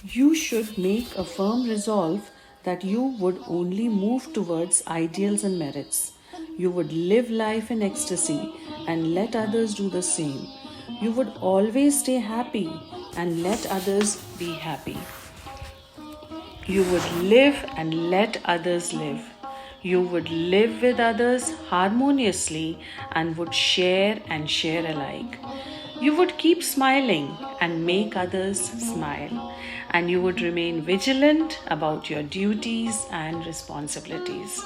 You should make a firm resolve that you would only move towards ideals and merits. You would live life in ecstasy and let others do the same. You would always stay happy and let others be happy. You would live and let others live. You would live with others harmoniously and would share and share alike. You would keep smiling and make others smile. And you would remain vigilant about your duties and responsibilities.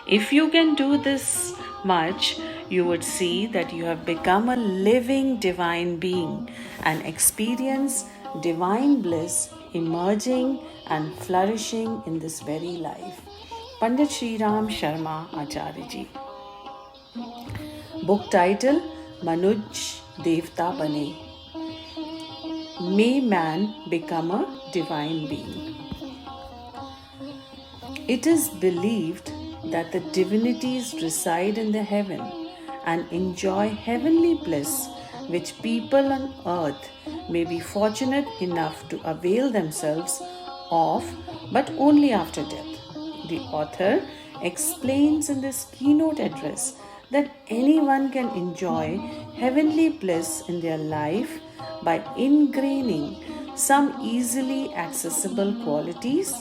If you can do this much, you would see that you have become a living divine being and experience divine bliss emerging and flourishing in this very life. Pandit Shriram Sharma Acharya ji. Book title Manuj Devta Bane. May man become a divine being. It is believed that the divinities reside in the heaven and enjoy heavenly bliss, which people on earth may be fortunate enough to avail themselves of, but only after death. The author explains in this keynote address that anyone can enjoy heavenly bliss in their life by ingraining some easily accessible qualities,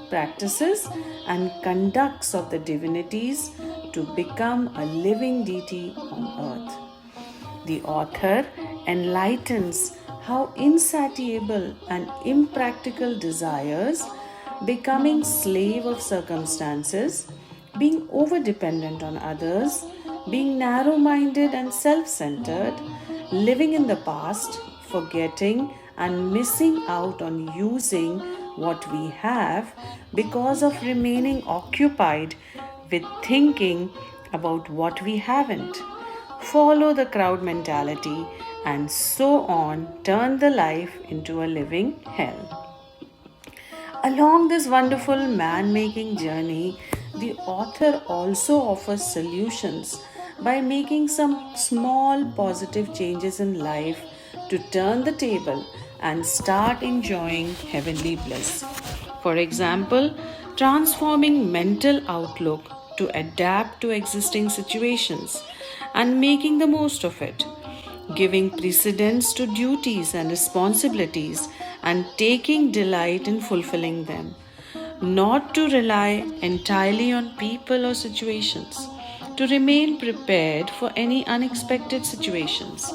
practices, and conducts of the divinities to become a living deity on earth. The author enlightens how insatiable and impractical desires, becoming slave of circumstances, being over-dependent on others, being narrow-minded and self-centered, living in the past, forgetting and missing out on using what we have because of remaining occupied with thinking about what we haven't. Follow the crowd mentality and so on turn the life into a living hell. Along this wonderful man-making journey, the author also offers solutions by making some small positive changes in life to turn the table and start enjoying heavenly bliss. For example, transforming mental outlook to adapt to existing situations and making the most of it, giving precedence to duties and responsibilities and taking delight in fulfilling them, not to rely entirely on people or situations, to remain prepared for any unexpected situations,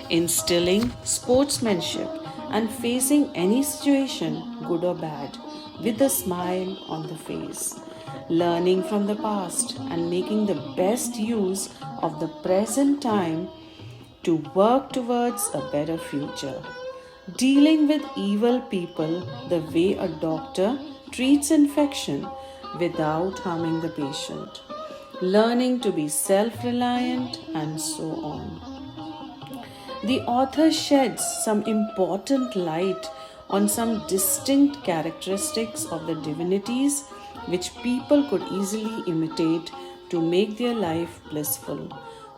instilling sportsmanship and facing any situation, good or bad, with a smile on the face, learning from the past and making the best use of the present time to work towards a better future. Dealing with evil people the way a doctor treats infection without harming the patient. Learning to be self-reliant and so on. The author sheds some important light on some distinct characteristics of the divinities which people could easily imitate to make their life blissful.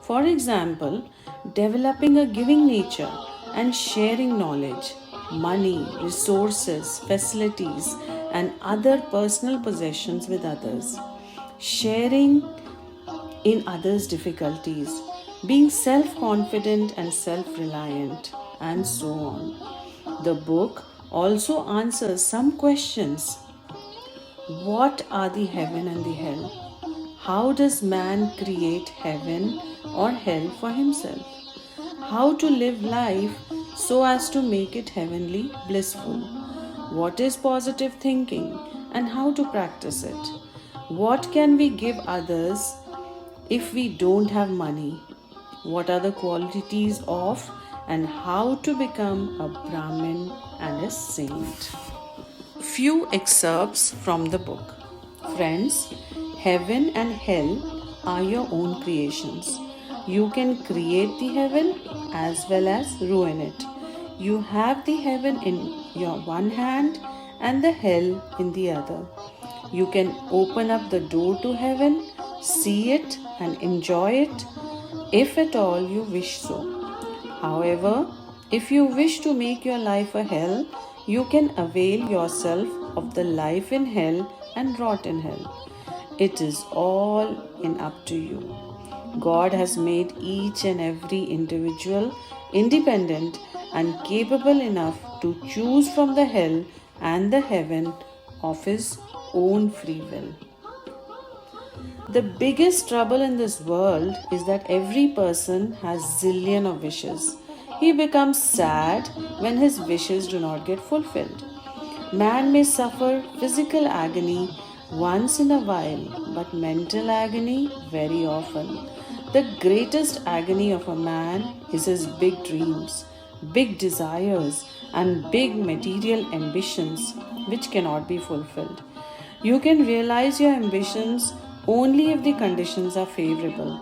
For example, developing a giving nature and sharing knowledge, money, resources, facilities, and other personal possessions with others. Sharing in others' difficulties, being self confident and self reliant, and so on. The book also answers some questions. What are the heaven and the hell? How does man create heaven or hell for himself? How to live life so as to make it heavenly, blissful? What is positive thinking and how to practice it? What can we give others if we don't have money? What are the qualities of and how to become a Brahmin and a saint? Few excerpts from the book. Friends, heaven and hell are your own creations. You can create the heaven as well as ruin it. You have the heaven in your one hand and the hell in the other. You can open up the door to heaven, see it and enjoy it if at all you wish so. However, if you wish to make your life a hell, you can avail yourself of the life in hell and rot in hell. It is all in up to you. God has made each and every individual independent and capable enough to choose from the hell and the heaven of his own free will. The biggest trouble in this world is that every person has zillion of wishes. He becomes sad when his wishes do not get fulfilled. Man may suffer physical agony once in a while, but mental agony very often. The greatest agony of a man is his big dreams, big desires, and big material ambitions which cannot be fulfilled. You can realize your ambitions only if the conditions are favorable.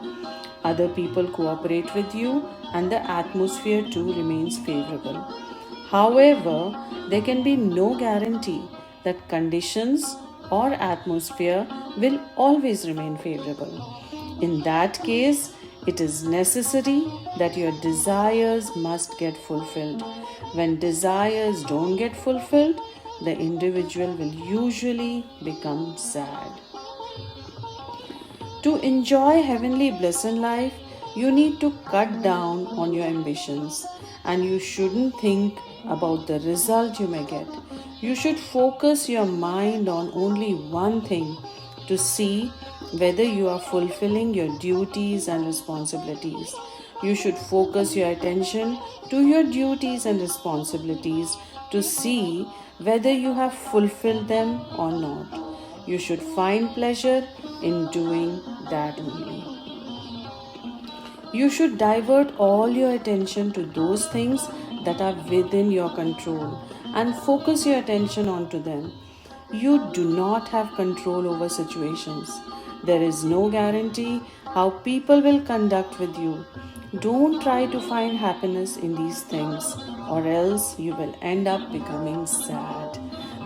Other people cooperate with you, and the atmosphere too remains favorable. However, there can be no guarantee that conditions or atmosphere will always remain favorable. In that case, it is necessary that your desires must get fulfilled. When desires don't get fulfilled, the individual will usually become sad. To enjoy heavenly bliss in life, you need to cut down on your ambitions, and you shouldn't think about the result you may get. You should focus your mind on only one thing to see whether you are fulfilling your duties and responsibilities. You should focus your attention to your duties and responsibilities to see whether you have fulfilled them or not. You should find pleasure in doing that only. You should divert all your attention to those things that are within your control and focus your attention onto them. You do not have control over situations. There is no guarantee how people will conduct with you. Don't try to find happiness in these things, or else you will end up becoming sad.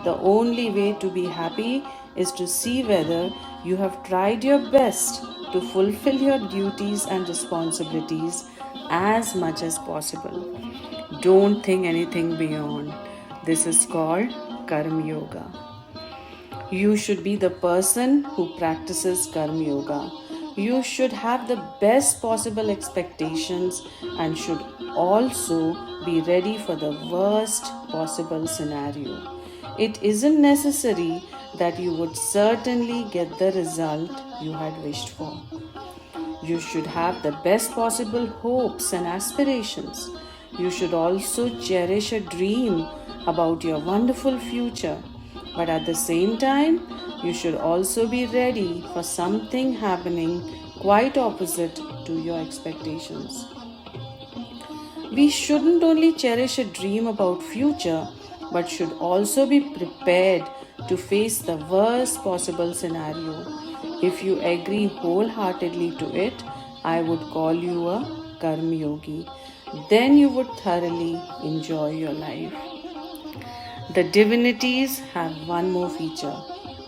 The only way to be happy is to see whether you have tried your best to fulfill your duties and responsibilities as much as possible. Don't think anything beyond. This is called Karma Yoga. You should be the person who practices Karma Yoga. You should have the best possible expectations and should also be ready for the worst possible scenario. It isn't necessary that you would certainly get the result you had wished for. You should have the best possible hopes and aspirations. You should also cherish a dream about your wonderful future. But at the same time, you should also be ready for something happening quite opposite to your expectations. We shouldn't only cherish a dream about future, but should also be prepared to face the worst possible scenario. If you agree wholeheartedly to it, I would call you a Karma Yogi. Then you would thoroughly enjoy your life. The divinities have one more feature.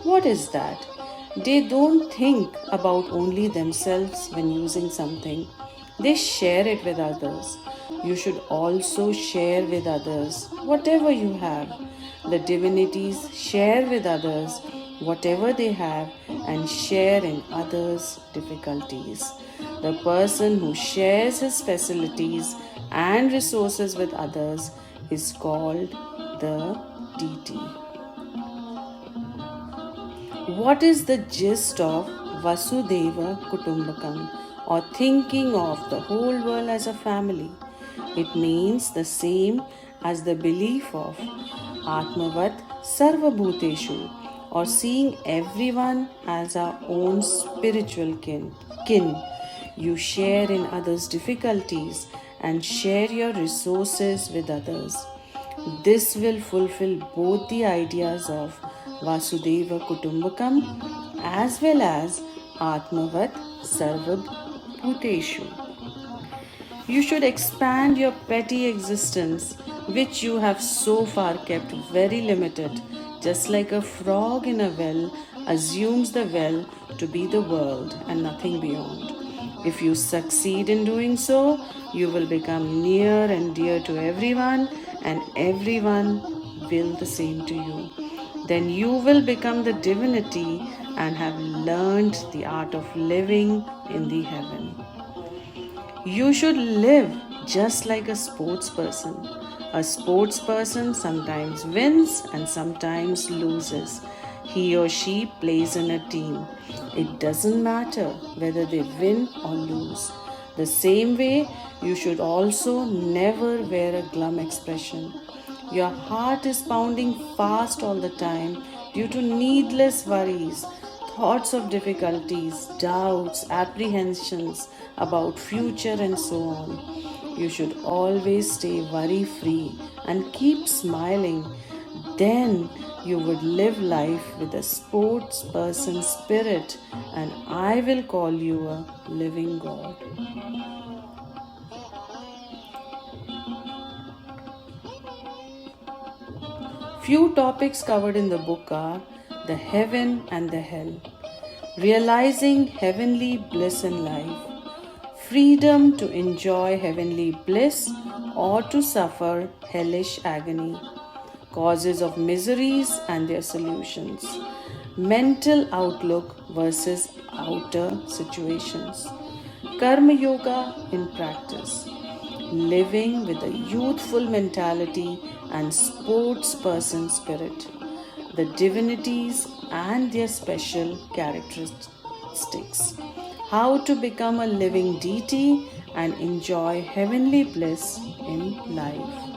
What is that? They don't think about only themselves when using something. They share it with others. You should also share with others whatever you have. The divinities share with others whatever they have and share in others' difficulties. The person who shares his facilities and resources with others is called the deity. What is the gist of Vasudeva Kutumbakam, or thinking of the whole world as a family? It means the same as the belief of Atmavat Sarvabhuteshu, or seeing everyone as our own spiritual kin. You share in others' difficulties and share your resources with others. This will fulfill both the ideas of Vasudeva Kutumbakam as well as Atmavat Sarvabhuteshu. You should expand your petty existence, which you have so far kept very limited, just like a frog in a well assumes the well to be the world and nothing beyond. If you succeed in doing so, you will become near and dear to everyone, and everyone will the same to you. Then you will become the divinity and have learned the art of living in the heaven. You should live just like a sports person. A sports person sometimes wins and sometimes loses. He or she plays in a team. It doesn't matter whether they win or lose. The same way, you should also never wear a glum expression. Your heart is pounding fast all the time due to needless worries, thoughts of difficulties, doubts, apprehensions about future and so on. You should always stay worry free and keep smiling. Then you would live life with a sports person spirit, and I will call you a living God. Few topics covered in the book are the heaven and the hell, realizing heavenly bliss in life, freedom to enjoy heavenly bliss or to suffer hellish agony, causes of miseries and their solutions, mental outlook versus outer situations, karma yoga in practice, living with a youthful mentality and sports person spirit, the divinities and their special characteristics, how to become a living deity and enjoy heavenly bliss in life.